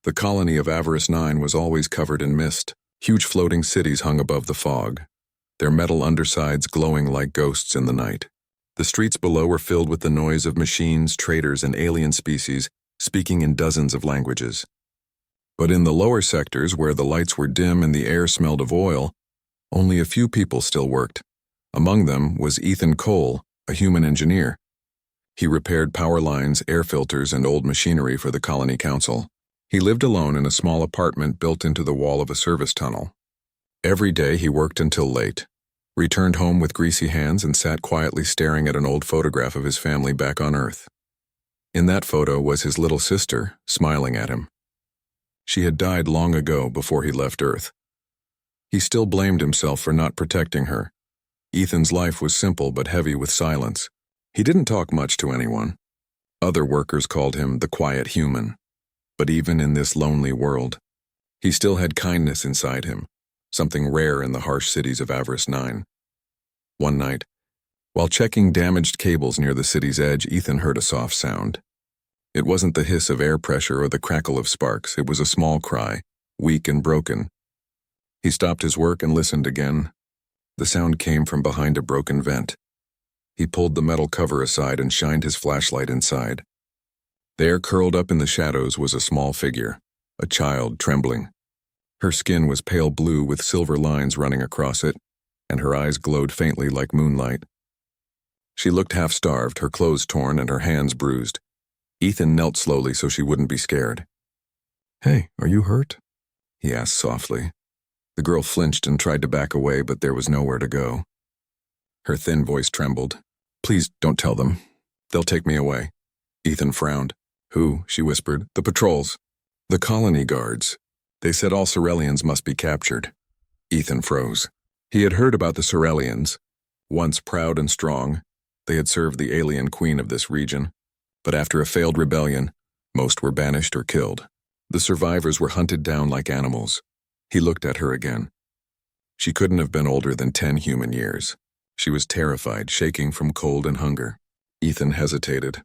The colony of Avarice 9 was always covered in mist. Huge floating cities hung above the fog, their metal undersides glowing like ghosts in the night. The streets below were filled with the noise of machines, traders, and alien species speaking in dozens of languages. But in the lower sectors, where the lights were dim and the air smelled of oil, only a few people still worked. Among them was Ethan Cole, a human engineer. He repaired power lines, air filters, and old machinery for the Colony Council. He lived alone in a small apartment built into the wall of a service tunnel. Every day he worked until late, returned home with greasy hands, and sat quietly staring at an old photograph of his family back on Earth. In that photo was his little sister, smiling at him. She had died long ago before he left Earth. He still blamed himself for not protecting her. Ethan's life was simple but heavy with silence. He didn't talk much to anyone. Other workers called him the quiet human. But even in this lonely world, he still had kindness inside him, something rare in the harsh cities of Avarice 9. One night, while checking damaged cables near the city's edge, Ethan heard a soft sound. It wasn't the hiss of air pressure or the crackle of sparks. It was a small cry, weak and broken. He stopped his work and listened again. The sound came from behind a broken vent. He pulled the metal cover aside and shined his flashlight inside. There, curled up in the shadows, was a small figure, a child trembling. Her skin was pale blue with silver lines running across it, and her eyes glowed faintly like moonlight. She looked half-starved, her clothes torn and her hands bruised. Ethan knelt slowly so she wouldn't be scared. "Hey, are you hurt?" he asked softly. The girl flinched and tried to back away, but there was nowhere to go. Her thin voice trembled. "Please don't tell them. They'll take me away." Ethan frowned. "Who?" she whispered. "The patrols. The colony guards. They said all Sorelians must be captured." Ethan froze. He had heard about the Sorelians. Once proud and strong, they had served the alien queen of this region. But after a failed rebellion, most were banished or killed. The survivors were hunted down like animals. He looked at her again. She couldn't have been older than 10 human years. She was terrified, shaking from cold and hunger. Ethan hesitated.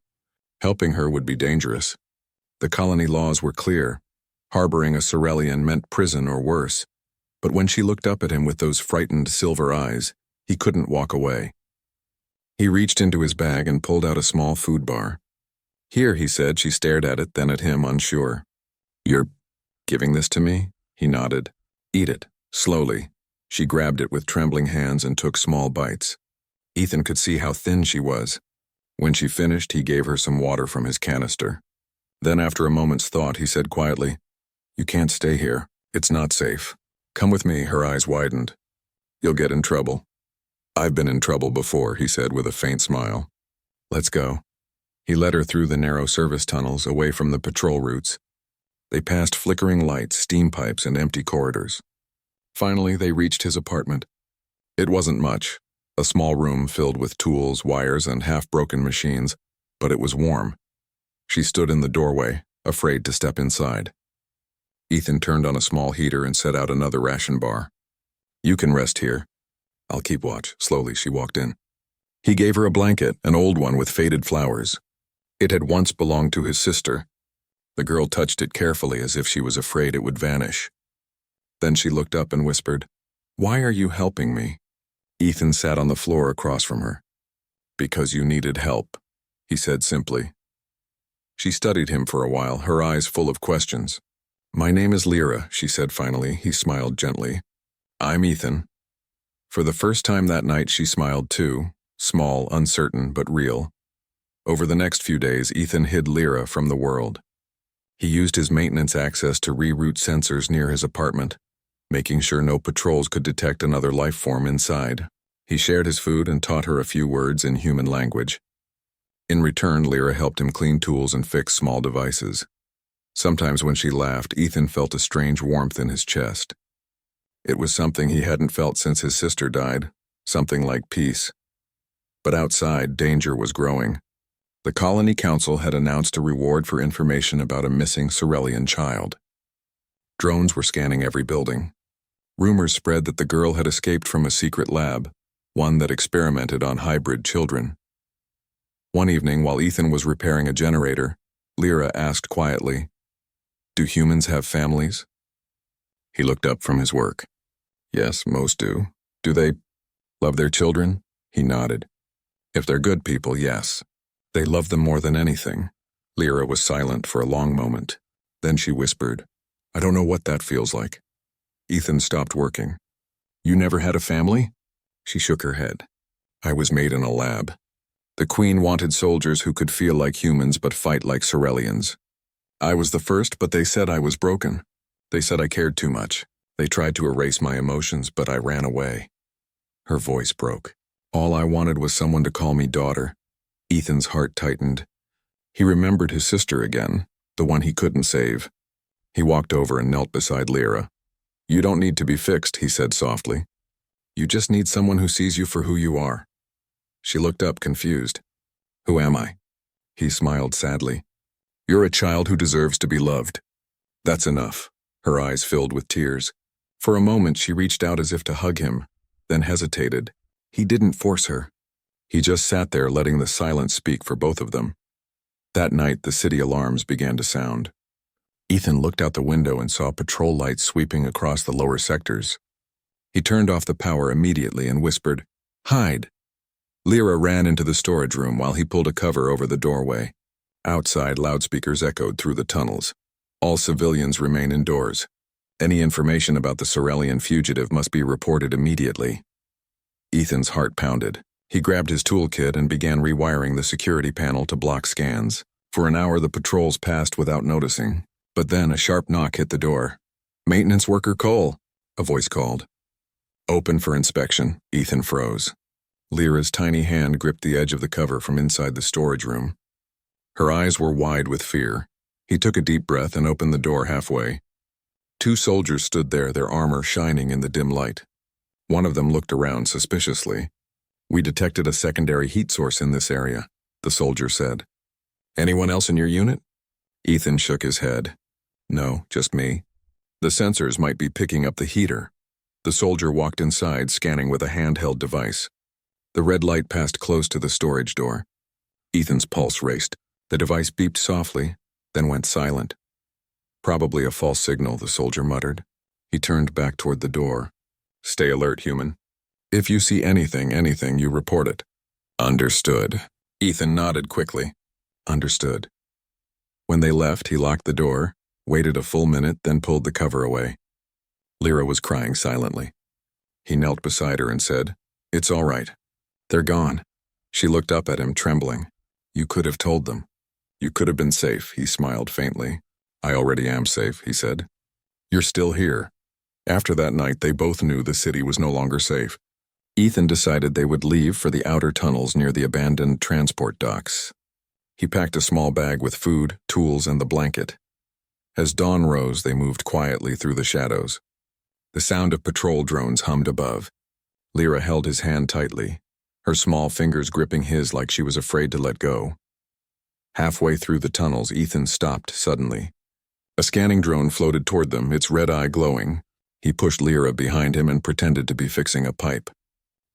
Helping her would be dangerous. The colony laws were clear. Harboring a Sorelian meant prison or worse. But when she looked up at him with those frightened silver eyes, he couldn't walk away. He reached into his bag and pulled out a small food bar. "Here," he said. She stared at it, then at him, unsure. "You're giving this to me?" He nodded. "Eat it, slowly." She grabbed it with trembling hands and took small bites. Ethan could see how thin she was. When she finished, he gave her some water from his canister. Then, after a moment's thought, he said quietly, "You can't stay here. It's not safe. Come with me." Her eyes widened. "You'll get in trouble." "I've been in trouble before," he said with a faint smile. "Let's go." He led her through the narrow service tunnels, away from the patrol routes. They passed flickering lights, steam pipes, and empty corridors. Finally, they reached his apartment. It wasn't much, a small room filled with tools, wires, and half-broken machines, but it was warm. She stood in the doorway, afraid to step inside. Ethan turned on a small heater and set out another ration bar. "You can rest here. I'll keep watch." Slowly, she walked in. He gave her a blanket, an old one with faded flowers. It had once belonged to his sister. The girl touched it carefully as if she was afraid it would vanish. Then she looked up and whispered, "Why are you helping me?" Ethan sat on the floor across from her. "Because you needed help," he said simply. She studied him for a while, her eyes full of questions. "My name is Lyra," she said finally. He smiled gently. "I'm Ethan." For the first time that night, she smiled too, small, uncertain, but real. Over the next few days, Ethan hid Lyra from the world. He used his maintenance access to reroute sensors near his apartment, making sure no patrols could detect another life form inside. He shared his food and taught her a few words in human language. In return, Lyra helped him clean tools and fix small devices. Sometimes when she laughed, Ethan felt a strange warmth in his chest. It was something he hadn't felt since his sister died, something like peace. But outside, danger was growing. The Colony Council had announced a reward for information about a missing Sorelian child. Drones were scanning every building. Rumors spread that the girl had escaped from a secret lab, one that experimented on hybrid children. One evening, while Ethan was repairing a generator, Lyra asked quietly, Do humans have families? He looked up from his work. Yes, most do. Do they love their children? He nodded. If they're good people, yes. They love them more than anything. Lyra was silent for a long moment. Then she whispered, I don't know what that feels like. Ethan stopped working. You never had a family? She shook her head. I was made in a lab. The Queen wanted soldiers who could feel like humans but fight like Cerealians. I was the first, but they said I was broken. They said I cared too much. They tried to erase my emotions, but I ran away. Her voice broke. All I wanted was someone to call me daughter. Ethan's heart tightened. He remembered his sister again, the one he couldn't save. He walked over and knelt beside Lyra. You don't need to be fixed, he said softly. You just need someone who sees you for who you are. She looked up, confused. Who am I? He smiled sadly. You're a child who deserves to be loved. That's enough. Her eyes filled with tears. For a moment she reached out as if to hug him, then hesitated. He didn't force her. He just sat there letting the silence speak for both of them. That night the city alarms began to sound. Ethan looked out the window and saw patrol lights sweeping across the lower sectors. He turned off the power immediately and whispered, Hide! Lyra ran into the storage room while he pulled a cover over the doorway. Outside, loudspeakers echoed through the tunnels. All civilians remain indoors. Any information about the Cerealian fugitive must be reported immediately. Ethan's heart pounded. He grabbed his toolkit and began rewiring the security panel to block scans. For an hour the patrols passed without noticing. But then a sharp knock hit the door. Maintenance worker Cole, a voice called. Open for inspection. Ethan froze. Lyra's tiny hand gripped the edge of the cover from inside the storage room. Her eyes were wide with fear. He took a deep breath and opened the door halfway. 2 soldiers stood there, their armor shining in the dim light. One of them looked around suspiciously. We detected a secondary heat source in this area, the soldier said. Anyone else in your unit? Ethan shook his head. No, just me. The sensors might be picking up the heater. The soldier walked inside, scanning with a handheld device. The red light passed close to the storage door. Ethan's pulse raced. The device beeped softly, then went silent. Probably a false signal, the soldier muttered. He turned back toward the door. Stay alert, human. If you see anything, you report it. Understood. Ethan nodded quickly. Understood. When they left, he locked the door, waited a full minute, then pulled the cover away. Lyra was crying silently. He knelt beside her and said, It's all right. They're gone. She looked up at him, trembling. You could have told them. You could have been safe, he smiled faintly. I already am safe, he said. You're still here. After that night, they both knew the city was no longer safe. Ethan decided they would leave for the outer tunnels near the abandoned transport docks. He packed a small bag with food, tools, and the blanket. As dawn rose, they moved quietly through the shadows. The sound of patrol drones hummed above. Lyra held his hand tightly, her small fingers gripping his like she was afraid to let go. Halfway through the tunnels, Ethan stopped suddenly. A scanning drone floated toward them, its red eye glowing. He pushed Lyra behind him and pretended to be fixing a pipe.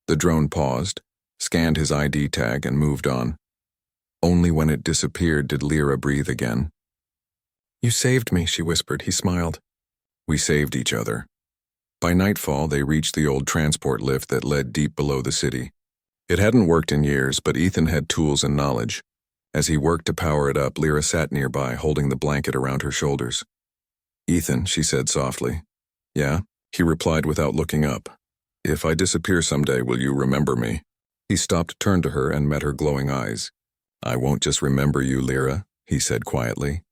The drone paused, scanned his ID tag, and moved on. Only when it disappeared did Lyra breathe again. You saved me, she whispered. He smiled. We saved each other. By nightfall, they reached the old transport lift that led deep below the city. It hadn't worked in years, but Ethan had tools and knowledge. As he worked to power it up, Lyra sat nearby, holding the blanket around her shoulders. Ethan, she said softly. Yeah, he replied without looking up. If I disappear someday, will you remember me? He stopped, turned to her, and met her glowing eyes. I won't just remember you, Lyra, he said quietly.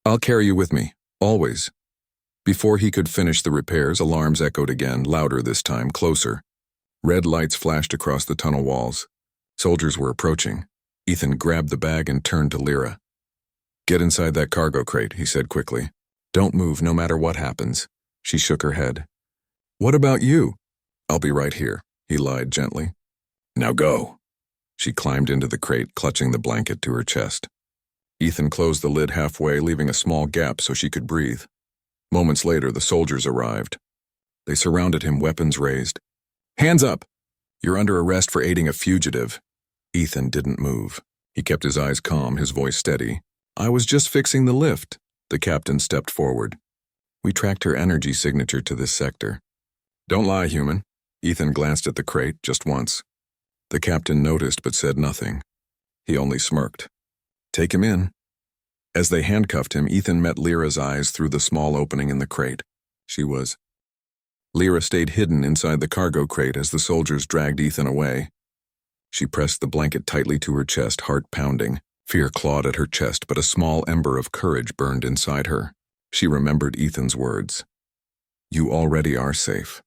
I'll carry you with me, always. Before he could finish the repairs, alarms echoed again, louder this time, closer. Red lights flashed across the tunnel walls. Soldiers were approaching. Ethan grabbed the bag and turned to Lyra. Get inside that cargo crate, he said quickly. Don't move, no matter what happens. She shook her head. What about you? I'll be right here, he lied gently. Now go. She climbed into the crate, clutching the blanket to her chest. Ethan closed the lid halfway, leaving a small gap so she could breathe. Moments later, the soldiers arrived. They surrounded him, weapons raised. Hands up! You're under arrest for aiding a fugitive. Ethan didn't move. He kept his eyes calm, his voice steady. I was just fixing the lift. The captain stepped forward. "We tracked her energy signature to this sector." "Don't lie, human." Ethan glanced at the crate just once. The captain noticed but said nothing. He only smirked. "Take him in." As they handcuffed him, Ethan met Lyra's eyes through the small opening in the crate. She was. Lyra stayed hidden inside the cargo crate as the soldiers dragged Ethan away. She pressed the blanket tightly to her chest, heart pounding. Fear clawed at her chest, but a small ember of courage burned inside her. She remembered Ethan's words. "You already are safe."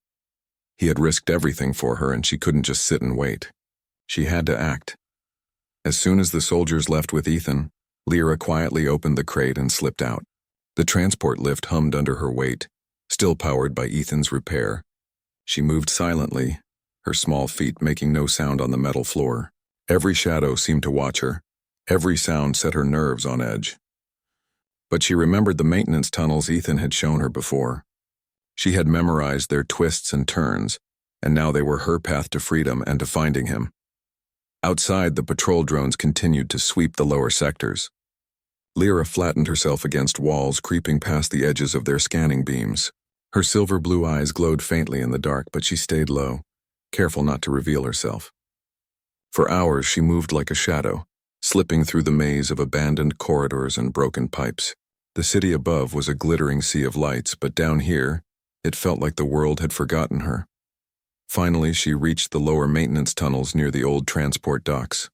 He had risked everything for her, and she couldn't just sit and wait. She had to act. As soon as the soldiers left with Ethan, Lyra quietly opened the crate and slipped out. The transport lift hummed under her weight, still powered by Ethan's repair. She moved silently, her small feet making no sound on the metal floor. Every shadow seemed to watch her. Every sound set her nerves on edge. But she remembered the maintenance tunnels Ethan had shown her before. She had memorized their twists and turns, and now they were her path to freedom and to finding him. Outside, the patrol drones continued to sweep the lower sectors. Lyra flattened herself against walls, creeping past the edges of their scanning beams. Her silver blue eyes glowed faintly in the dark, but she stayed low, careful not to reveal herself. For hours, she moved like a shadow, slipping through the maze of abandoned corridors and broken pipes. The city above was a glittering sea of lights, but down here, it felt like the world had forgotten her. Finally, she reached the lower maintenance tunnels near the old transport docks.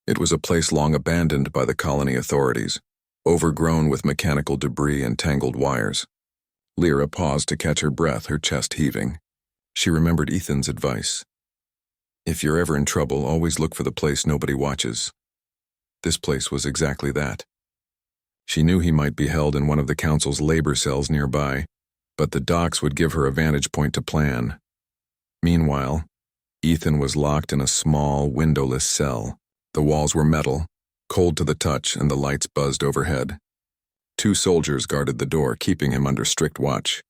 It was a place long abandoned by the colony authorities, overgrown with mechanical debris and tangled wires. Lyra paused to catch her breath, her chest heaving. She remembered Ethan's advice. "If you're ever in trouble, always look for the place nobody watches." This place was exactly that. She knew he might be held in one of the council's labor cells nearby, but the docks would give her a vantage point to plan. Meanwhile, Ethan was locked in a small, windowless cell. The walls were metal, cold to the touch, and the lights buzzed overhead. 2 soldiers guarded the door, keeping him under strict watch.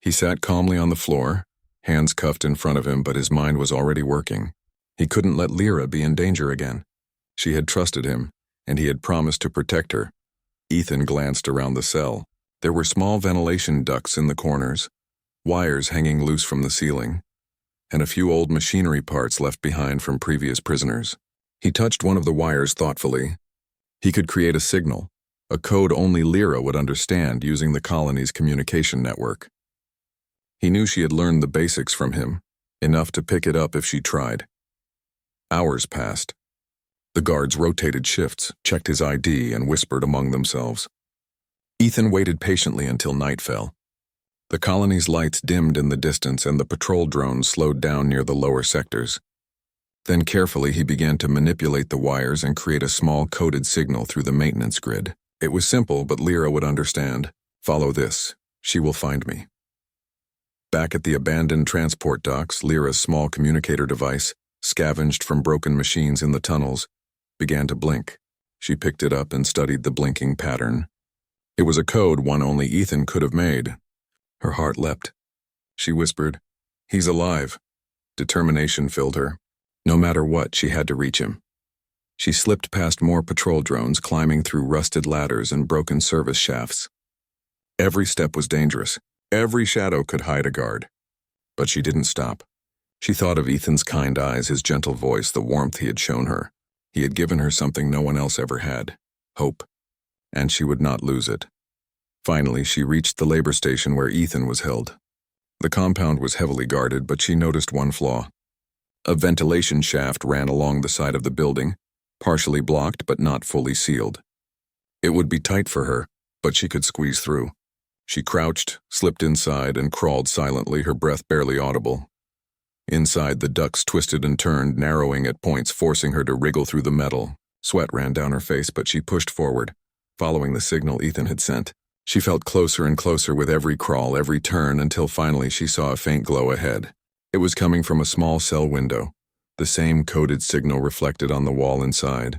He sat calmly on the floor, hands cuffed in front of him, but his mind was already working. He couldn't let Lyra be in danger again. She had trusted him, and he had promised to protect her. Ethan glanced around the cell. There were small ventilation ducts in the corners, wires hanging loose from the ceiling, and a few old machinery parts left behind from previous prisoners. He touched one of the wires thoughtfully. He could create a signal, a code only Lyra would understand using the colony's communication network. He knew she had learned the basics from him, enough to pick it up if she tried. Hours passed. The guards rotated shifts, checked his ID, and whispered among themselves. Ethan waited patiently until night fell. The colony's lights dimmed in the distance and the patrol drones slowed down near the lower sectors. Then carefully he began to manipulate the wires and create a small coded signal through the maintenance grid. It was simple, but Lyra would understand. "Follow this. She will find me." Back at the abandoned transport docks, Lyra's small communicator device, scavenged from broken machines in the tunnels, began to blink. She picked it up and studied the blinking pattern. It was a code one only Ethan could have made. Her heart leapt. She whispered, "He's alive." Determination filled her. No matter what, she had to reach him. She slipped past more patrol drones, climbing through rusted ladders and broken service shafts. Every step was dangerous. Every shadow could hide a guard. But she didn't stop. She thought of Ethan's kind eyes, his gentle voice, the warmth he had shown her. He had given her something no one else ever had, hope, and she would not lose it. Finally, she reached the labor station where Ethan was held. The compound was heavily guarded, but she noticed one flaw. A ventilation shaft ran along the side of the building, partially blocked but not fully sealed. It would be tight for her, but she could squeeze through. She crouched, slipped inside, and crawled silently, her breath barely audible. Inside, the ducts twisted and turned, narrowing at points, forcing her to wriggle through the metal. Sweat ran down her face, but she pushed forward, following the signal Ethan had sent. She felt closer and closer with every crawl, every turn, until finally she saw a faint glow ahead. It was coming from a small cell window, the same coded signal reflected on the wall inside.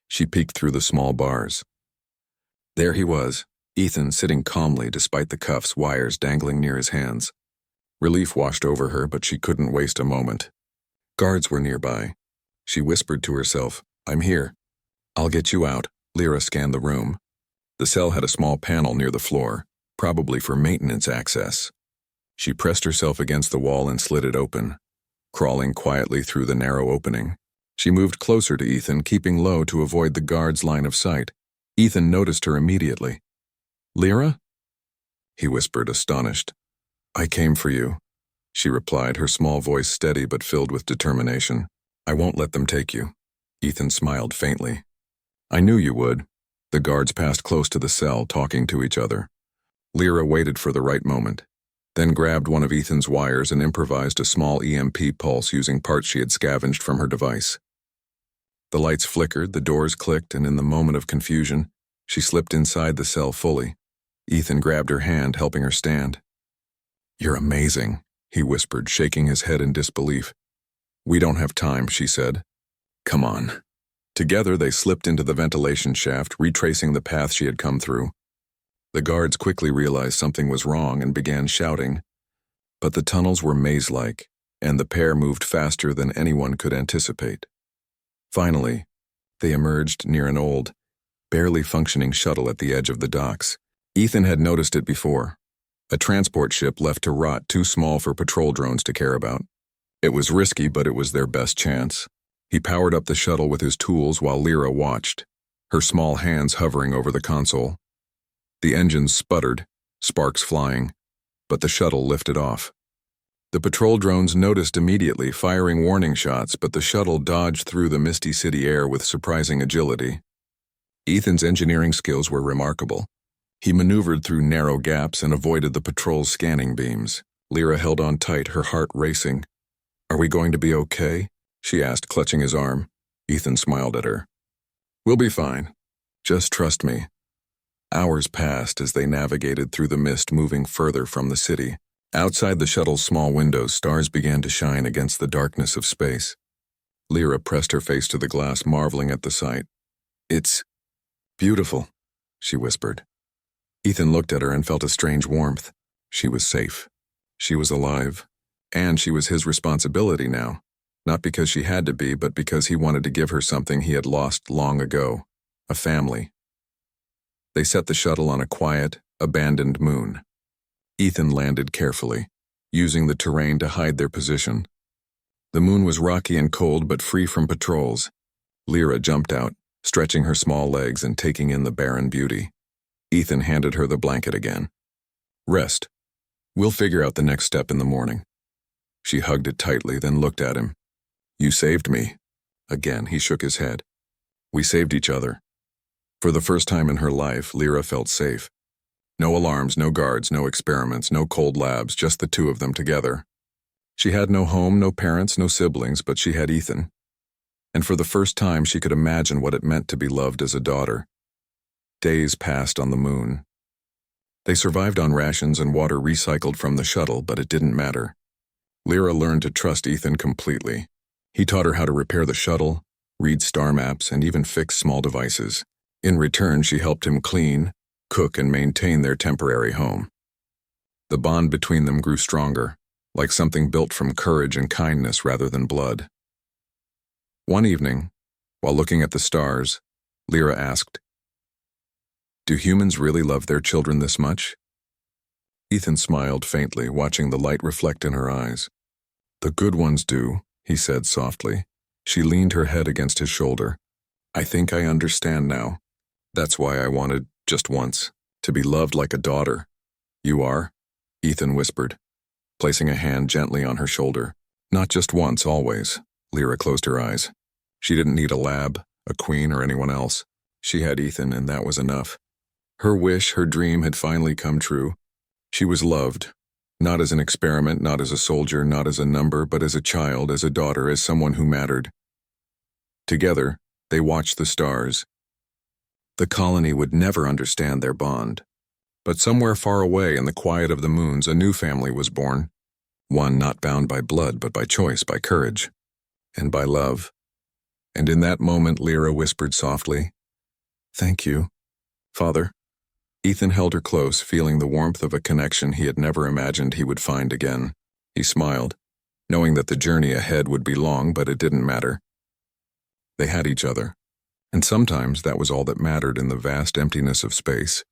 She peeked through the small bars. There he was, Ethan sitting calmly despite the cuffs, wires dangling near his hands. Relief washed over her, but she couldn't waste a moment. Guards were nearby. She whispered to herself, "I'm here. I'll get you out." Lyra scanned the room. The cell had a small panel near the floor, probably for maintenance access. She pressed herself against the wall and slid it open, crawling quietly through the narrow opening. She moved closer to Ethan, keeping low to avoid the guard's line of sight. Ethan noticed her immediately. "Lyra?" he whispered, astonished. "I came for you," she replied, her small voice steady but filled with determination. "I won't let them take you." Ethan smiled faintly. "I knew you would." The guards passed close to the cell, talking to each other. Lyra waited for the right moment, then grabbed one of Ethan's wires and improvised a small EMP pulse using parts she had scavenged from her device. The lights flickered, the doors clicked, and in the moment of confusion, she slipped inside the cell fully. Ethan grabbed her hand, helping her stand. "You're amazing," he whispered, shaking his head in disbelief. "We don't have time," she said. "Come on." Together they slipped into the ventilation shaft, retracing the path she had come through. The guards quickly realized something was wrong and began shouting. But the tunnels were maze-like, and the pair moved faster than anyone could anticipate. Finally, they emerged near an old, barely functioning shuttle at the edge of the docks. Ethan had noticed it before. A transport ship left to rot, too small for patrol drones to care about. It was risky, but it was their best chance. He powered up the shuttle with his tools while Lyra watched, her small hands hovering over the console. The engines sputtered, sparks flying, but the shuttle lifted off. The patrol drones noticed immediately, firing warning shots, but the shuttle dodged through the misty city air with surprising agility. Ethan's engineering skills were remarkable. He maneuvered through narrow gaps and avoided the patrol's scanning beams. Lyra held on tight, her heart racing. "Are we going to be okay?" she asked, clutching his arm. Ethan smiled at her. "We'll be fine. Just trust me." Hours passed as they navigated through the mist, moving further from the city. Outside the shuttle's small windows, stars began to shine against the darkness of space. Lyra pressed her face to the glass, marveling at the sight. "It's beautiful," she whispered. Ethan looked at her and felt a strange warmth. She was safe. She was alive. And she was his responsibility now. Not because she had to be, but because he wanted to give her something he had lost long ago. A family. They set the shuttle on a quiet, abandoned moon. Ethan landed carefully, using the terrain to hide their position. The moon was rocky and cold, but free from patrols. Lyra jumped out, stretching her small legs and taking in the barren beauty. Ethan handed her the blanket again. "Rest. We'll figure out the next step in the morning." She hugged it tightly, then looked at him. "You saved me." Again, he shook his head. "We saved each other." For the first time in her life, Lyra felt safe. No alarms, no guards, no experiments, no cold labs, just the two of them together. She had no home, no parents, no siblings, but she had Ethan. And for the first time, she could imagine what it meant to be loved as a daughter. Days passed on the moon. They survived on rations and water recycled from the shuttle, but it didn't matter. Lyra learned to trust Ethan completely. He taught her how to repair the shuttle, read star maps, and even fix small devices. In return, she helped him clean, cook, and maintain their temporary home. The bond between them grew stronger, like something built from courage and kindness rather than blood. One evening, while looking at the stars, Lyra asked, "Do humans really love their children this much?" Ethan smiled faintly, watching the light reflect in her eyes. "The good ones do," he said softly. She leaned her head against his shoulder. "I think I understand now. That's why I wanted, just once, to be loved like a daughter." "You are?" Ethan whispered, placing a hand gently on her shoulder. "Not just once, always." Lyra closed her eyes. She didn't need a lab, a queen, or anyone else. She had Ethan, and that was enough. Her wish, her dream had finally come true. She was loved, not as an experiment, not as a soldier, not as a number, but as a child, as a daughter, as someone who mattered. Together, they watched the stars. The colony would never understand their bond. But somewhere far away in the quiet of the moons, a new family was born. One not bound by blood, but by choice, by courage, and by love. And in that moment, Lyra whispered softly, "Thank you, Father." Ethan held her close, feeling the warmth of a connection he had never imagined he would find again. He smiled, knowing that the journey ahead would be long, but it didn't matter. They had each other, And sometimes that was all that mattered in the vast emptiness of space.